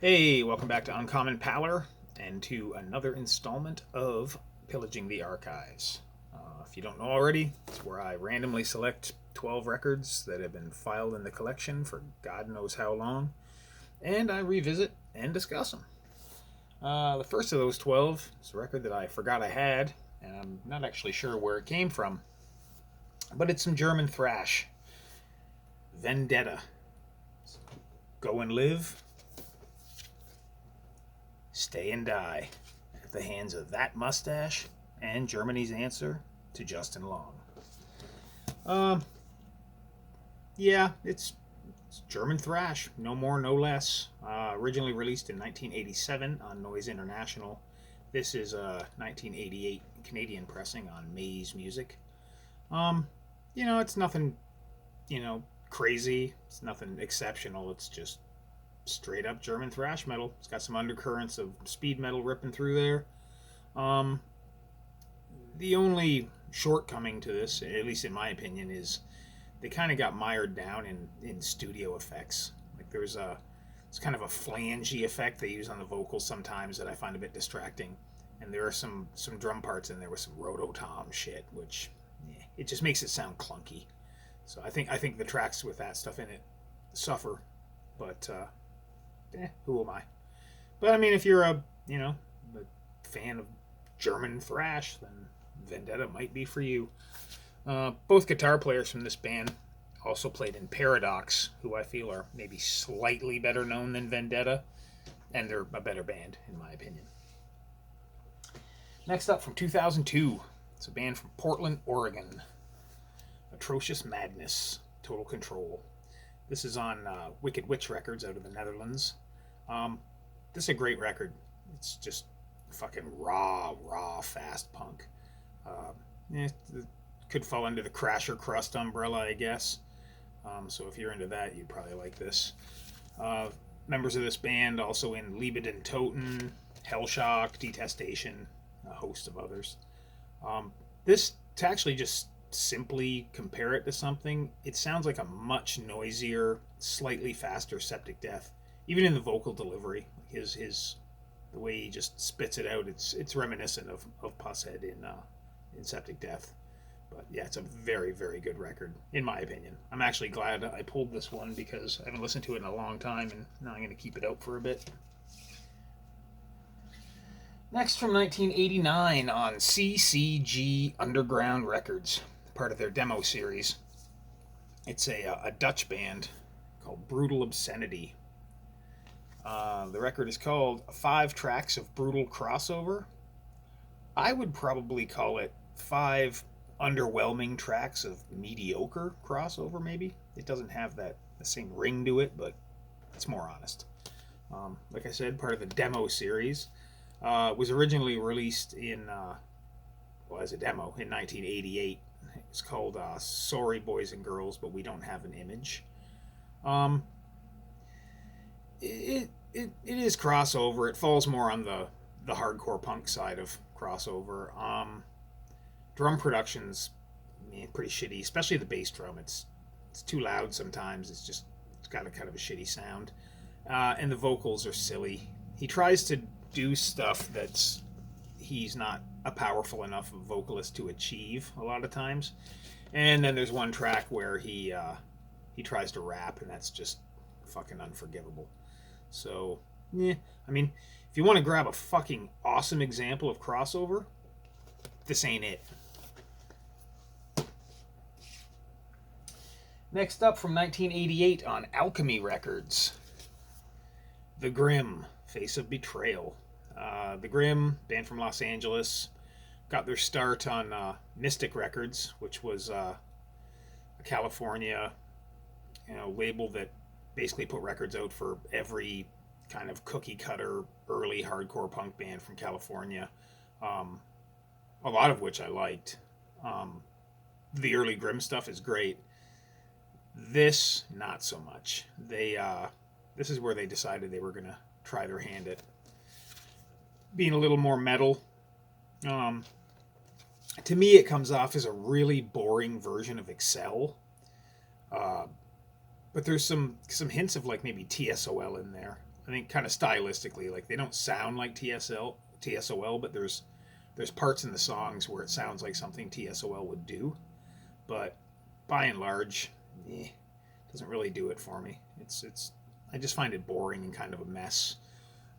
Hey, welcome back to Uncommon Pallor and to another installment of Pillaging the Archives. If you don't know already, it's where I randomly select 12 records that have been filed in the collection for God knows how long, and I revisit and discuss them. The first of those 12 is a record that I forgot I had, and I'm not actually sure where it came from, but it's some German thrash. Vendetta. Go and live, stay and die at the hands of that mustache and Germany's answer to Justin Long. Um, yeah, it's German thrash, no more, no less. Originally released in 1987 on Noise International. This is a 1988 Canadian pressing on Maze Music. Um, it's nothing, crazy. It's nothing exceptional. It's just straight up German thrash metal. It's got some undercurrents of speed metal ripping through there. Um, the only shortcoming to this, at least in my opinion, is they kind of got mired down in studio effects. Like it's kind of a flangey effect they use on the vocals sometimes that I find a bit distracting. And there are some drum parts in there with some rototom shit, which it just makes it sound clunky. So I think the tracks with that stuff in it suffer, but who am I? But I mean, if you're a fan of German thrash, then Vendetta might be for you. Both guitar players from this band also played in Paradox, who I feel are maybe slightly better known than Vendetta, and they're a better band, in my opinion. Next up from 2002, it's a band from Portland, Oregon. Atrocious Madness, Total Control. This is on Wicked Witch Records out of the Netherlands. This is a great record. It's just fucking raw, fast punk. It could fall under the Crasher Crust umbrella, I guess. So if you're into that, you'd probably like this. Members of this band also in Liebe den Toten, Hellshock, Detestation, a host of others. This, to actually just simply compare it to something, it sounds like a much noisier, slightly faster Septic Death. Even in the vocal delivery, his the way he just spits it out, it's reminiscent of Pusshead in Septic Death. But yeah, it's a very, very good record, in my opinion. I'm actually glad I pulled this one because I haven't listened to it in a long time, and now I'm going to keep it out for a bit. Next, from 1989 on CCG Underground Records, part of their demo series. It's a Dutch band called Brutal Obscenity. The record is called 5 Tracks of Brutal Crossover. I would probably call it 5 underwhelming tracks of mediocre crossover, maybe. It doesn't have the same ring to it, but it's more honest. Like I said, part of the demo series. Was originally released as a demo in 1988. It's called Sorry Boys and Girls, but We Don't Have an Image. It is crossover. It falls more on the hardcore punk side of crossover. Drum production's pretty shitty, especially the bass drum. It's too loud sometimes. It's got a kind of a shitty sound, and the vocals are silly. He tries to do stuff he's not a powerful enough vocalist to achieve a lot of times. And then there's one track where he tries to rap, and that's just fucking unforgivable. So, I mean, if you want to grab a fucking awesome example of crossover, this ain't it. Next up from 1988 on Alchemy Records, The Grim, Face of Betrayal. The Grim, band from Los Angeles, got their start on Mystic Records, which was a California label that basically put records out for every kind of cookie cutter early hardcore punk band from California, a lot of which I liked. The early Grim stuff is great. This, not so much. This is where they decided they were going to try their hand at being a little more metal. To me, it comes off as a really boring version of Excel. But there's some hints of like maybe TSOL in there. I think kind of stylistically, like they don't sound like TSOL, but there's parts in the songs where it sounds like something TSOL would do. But by and large, doesn't really do it for me. It's I just find it boring and kind of a mess.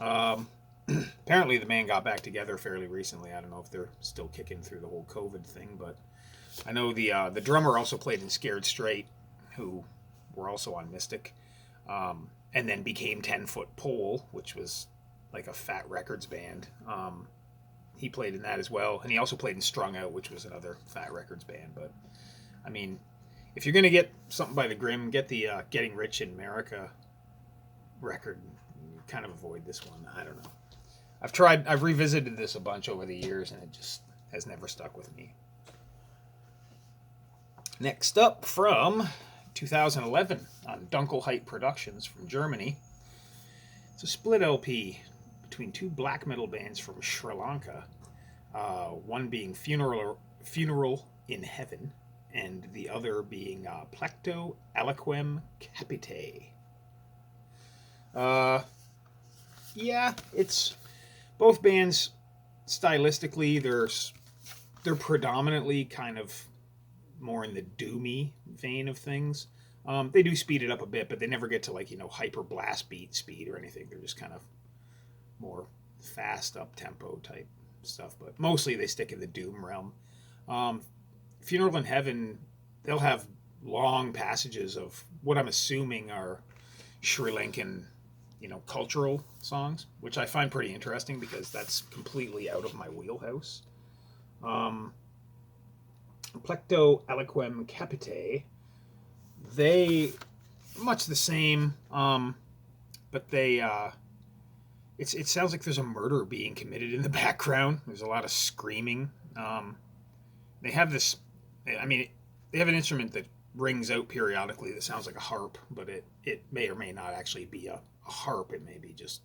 Apparently the band got back together fairly recently. I don't know if they're still kicking through the whole COVID thing, but I know the drummer also played in Scared Straight, who were also on Mystic, and then became 10-Foot Pole, which was like a Fat Records band. He played in that as well, and he also played in Strung Out, which was another Fat Records band. But I mean, if you're gonna get something by the Grimm, get the Getting Rich in America record. Kind of avoid this one. I don't know. I've revisited this a bunch over the years, and it just has never stuck with me. Next up, from 2011 on Dunkelheit Productions from Germany, it's a split LP between two black metal bands from Sri Lanka, one being Funeral in Heaven, and the other being Plecto, Aliquem, Capite. Yeah, it's both bands stylistically, they're predominantly kind of more in the doomy vein of things. They do speed it up a bit, but they never get to like, hyper blast beat speed or anything. They're just kind of more fast up tempo type stuff, but mostly they stick in the doom realm. Funeral in Heaven, they'll have long passages of what I'm assuming are Sri Lankan cultural songs, which I find pretty interesting because that's completely out of my wheelhouse. Plecto, Aliquem, Capite, they much the same, but they it sounds like there's a murder being committed in the background. There's a lot of screaming. They have this, they have an instrument that rings out periodically that sounds like a harp, but it may or may not actually be a harp. It may be just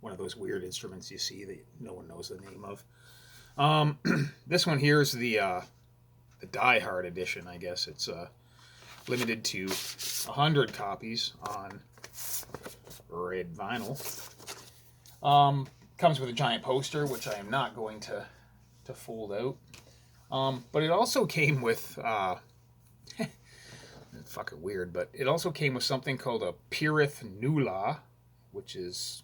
one of those weird instruments you see that no one knows the name of. This one here is the Die Hard edition, I guess. It's limited to 100 copies on red vinyl. Comes with a giant poster, which I am not going to fold out. But it also came with fucking weird, but it also came with something called a Pirith Nula, which is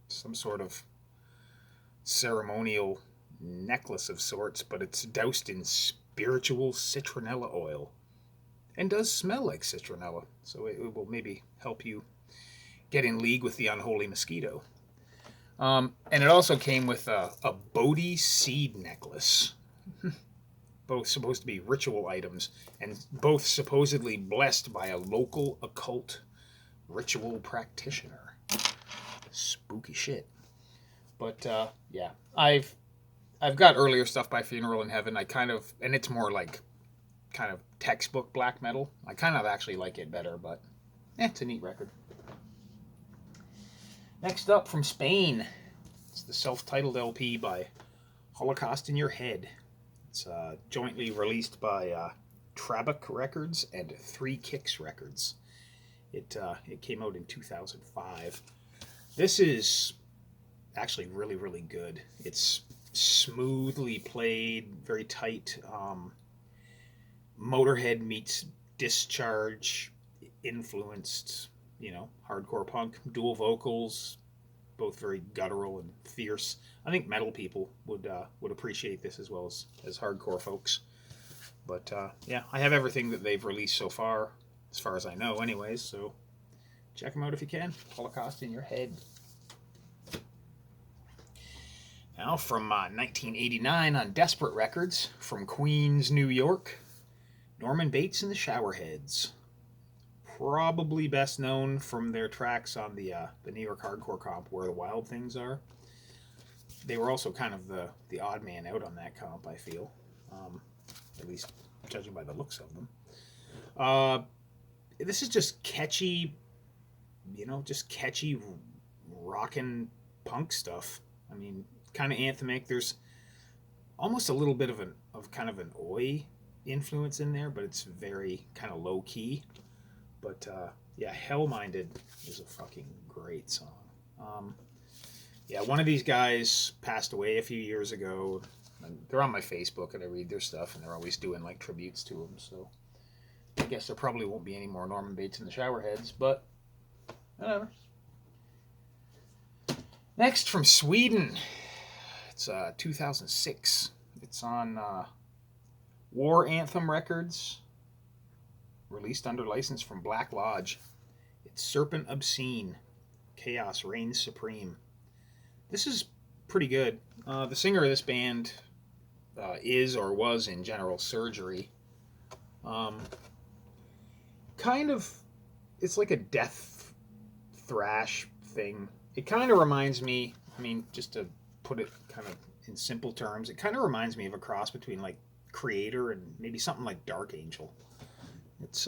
some sort of ceremonial necklace of sorts, but it's doused in spiritual citronella oil and does smell like citronella, so it will maybe help you get in league with the unholy mosquito. And it also came with a Bodhi seed necklace. Both supposed to be ritual items, and both supposedly blessed by a local occult ritual practitioner. Spooky shit. But yeah, I've got earlier stuff by Funeral in Heaven. And it's more like kind of textbook black metal. I kind of actually like it better, but it's a neat record. Next up, from Spain, it's the self-titled LP by Holocaust in Your Head. It's jointly released by Trabuc Records and Three Kicks Records. It came out in 2005. This is actually really, really good. It's smoothly played, very tight. Motorhead meets Discharge influenced, hardcore punk, dual vocals, both very guttural and fierce. I think metal people would appreciate this as well as hardcore folks. But yeah, I have everything that they've released so far as I know anyways, so check them out if you can. Holocaust in Your Head. Now from 1989 on Desperate Records, from Queens, New York, Norman Bates and the Showerheads. Probably best known from their tracks on the New York hardcore comp, Where the Wild Things Are. They were also kind of the odd man out on that comp, I feel. At least judging by the looks of them. This is just catchy, just catchy rockin' punk stuff. Kind of anthemic. There's almost a little bit of kind of an oi influence in there, but it's very kind of low key. But yeah, Hell Minded is a fucking great song. Yeah, one of these guys passed away a few years ago. They're on my Facebook, and I read their stuff, and they're always doing like tributes to him. So I guess there probably won't be any more Norman Bates and the Showerheads, but whatever. Next, from Sweden, it's 2006. It's on War Anthem Records, released under license from Black Lodge. It's Serpent, Obscene. Chaos Reigns Supreme. This is pretty good. The singer of this band is or was in general surgery. Kind of, it's like a death thrash thing. It kind of reminds me, I mean, just to put it kind of in simple terms, it kind of reminds me of a cross between like Creator and maybe something like Dark Angel. It's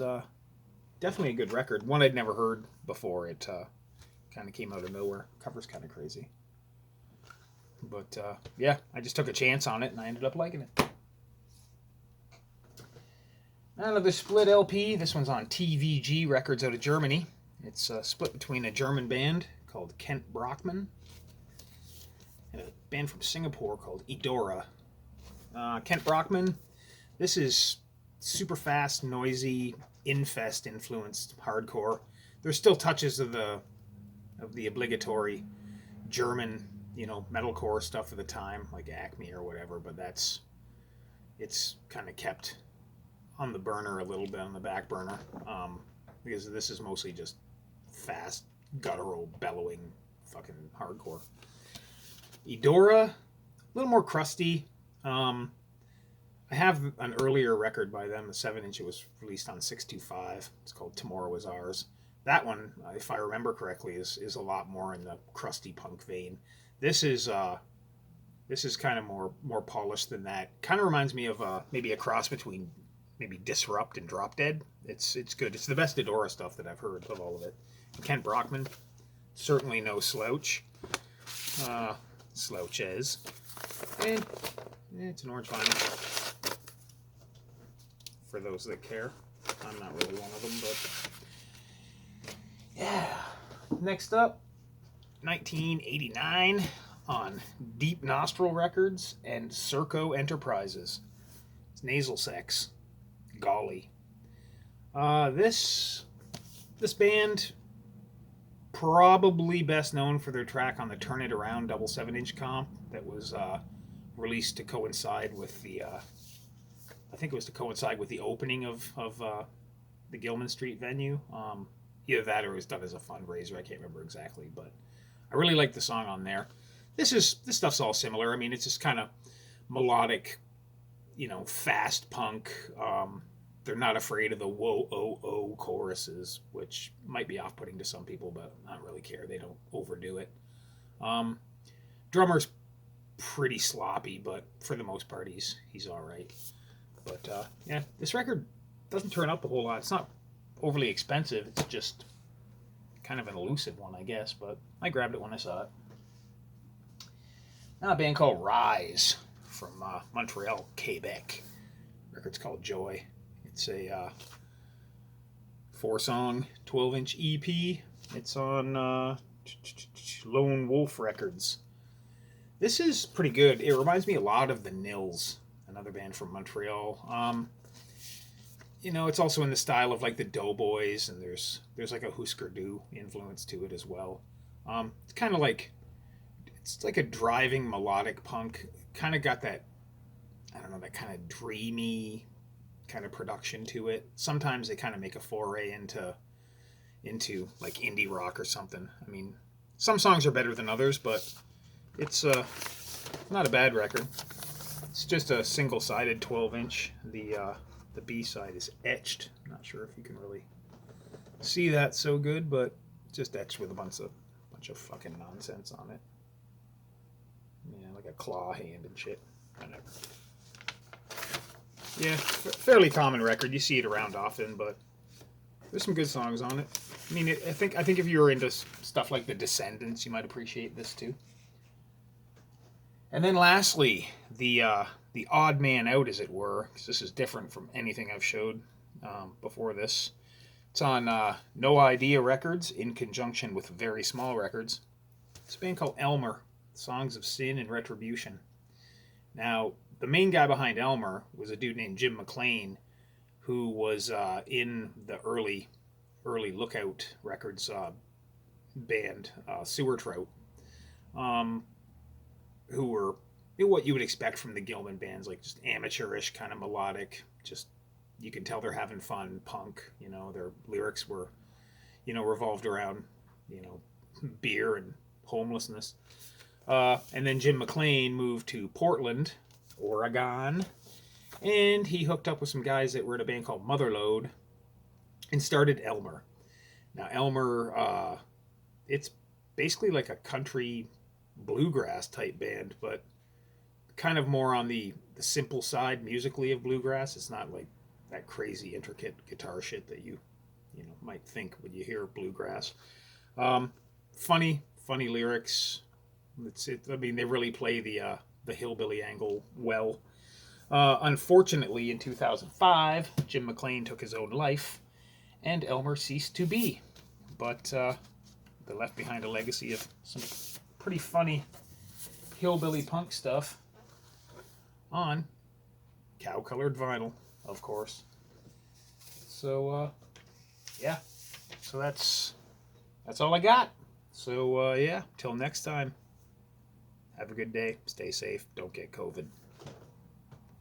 definitely a good record. One I'd never heard before. It kind of came out of nowhere. Cover's kind of crazy. But yeah, I just took a chance on it and I ended up liking it. Another split LP. This one's on TVG Records out of Germany. It's split between a German band called Kent Brockman and a band from Singapore called Edora. Kent Brockman, this is super fast, noisy, Infest influenced hardcore. There's still touches of the obligatory German, metalcore stuff of the time, like Acme or whatever, but it's kind of kept on the burner a little bit, on the back burner, because this is mostly just fast, guttural, bellowing fucking hardcore. Edora, a little more crusty. I have an earlier record by them, a 7-inch. It was released on 625. It's called Tomorrow Is Ours. That one, if I remember correctly, is a lot more in the crusty punk vein. This is kind of more polished than that. Kind of reminds me of maybe a cross between maybe Disrupt and Drop Dead. It's good. It's the best Edora stuff that I've heard of all of it. And Kent Brockman, certainly no slouch. Slouches. And it's an orange vinyl. For those that care. I'm not really one of them, but yeah. Next up, 1989 on Deep Nostril Records and Serco Enterprises. It's Nasal Sex. Golly. This band, probably best known for their track on the Turn It Around double 7-inch comp that was released to coincide with the I think it was to coincide with the opening of the Gilman Street venue. Either that or it was done as a fundraiser. I can't remember exactly, but I really like the song on there. This stuff's all similar. I mean, it's just kind of melodic, fast punk. They're not afraid of the whoa oh oh choruses, which might be off-putting to some people, but I don't really care. They don't overdo it. Drummer's pretty sloppy, but for the most part, he's all right. But yeah, this record doesn't turn up a whole lot. It's not overly expensive. It's just kind of an elusive one, I guess. But I grabbed it when I saw it. Now a band called Rise from Montreal, Quebec. The record's called Joy. It's a 4-song, 12-inch EP. It's on Lone Wolf Records. This is pretty good. It reminds me a lot of the Nils, another band from Montreal. It's also in the style of like the Doughboys, and there's like a Husker Du influence to it as well. It's kind of like, it's like a driving melodic punk. Kind of got that, I don't know, that kind of dreamy kind of production to it. Sometimes they kind of make a foray into like indie rock or something. I mean, some songs are better than others, but it's not a bad record. It's just a single-sided 12-inch. The B-side is etched. I'm not sure if you can really see that so good, but just etched with a bunch of fucking nonsense on it. Yeah, like a claw hand and shit. Yeah, fairly common record. You see it around often, but there's some good songs on it. I mean, I think if you were into stuff like The Descendants, you might appreciate this too. And then lastly, the odd man out, as it were, because this is different from anything I've showed before this. It's on No Idea Records in conjunction with Very Small Records. It's a band called Elmer, Songs of Sin and Retribution. Now, the main guy behind Elmer was a dude named Jim McLean, who was in the early Lookout Records band, Sewer Trout, who were what you would expect from the Gilman bands, like just amateurish, kind of melodic. Just you can tell they're having fun, punk. Their lyrics were, revolved around, beer and homelessness. And then Jim McLean moved to Portland, Oregon, and he hooked up with some guys that were in a band called Motherlode and started Elmer. Now, Elmer, it's basically like a country bluegrass type band, but kind of more on the simple side musically of bluegrass. It's not like that crazy intricate guitar shit that you might think when you hear bluegrass. Funny lyrics. I mean, they really play the hillbilly angle well. Unfortunately, in 2005, Jim McLean took his own life, and Elmer ceased to be. But they left behind a legacy of some pretty funny hillbilly punk stuff on cow-colored vinyl, of course. So, yeah. So that's all I got. So, yeah, till next time. Have a good day. Stay safe. Don't get COVID.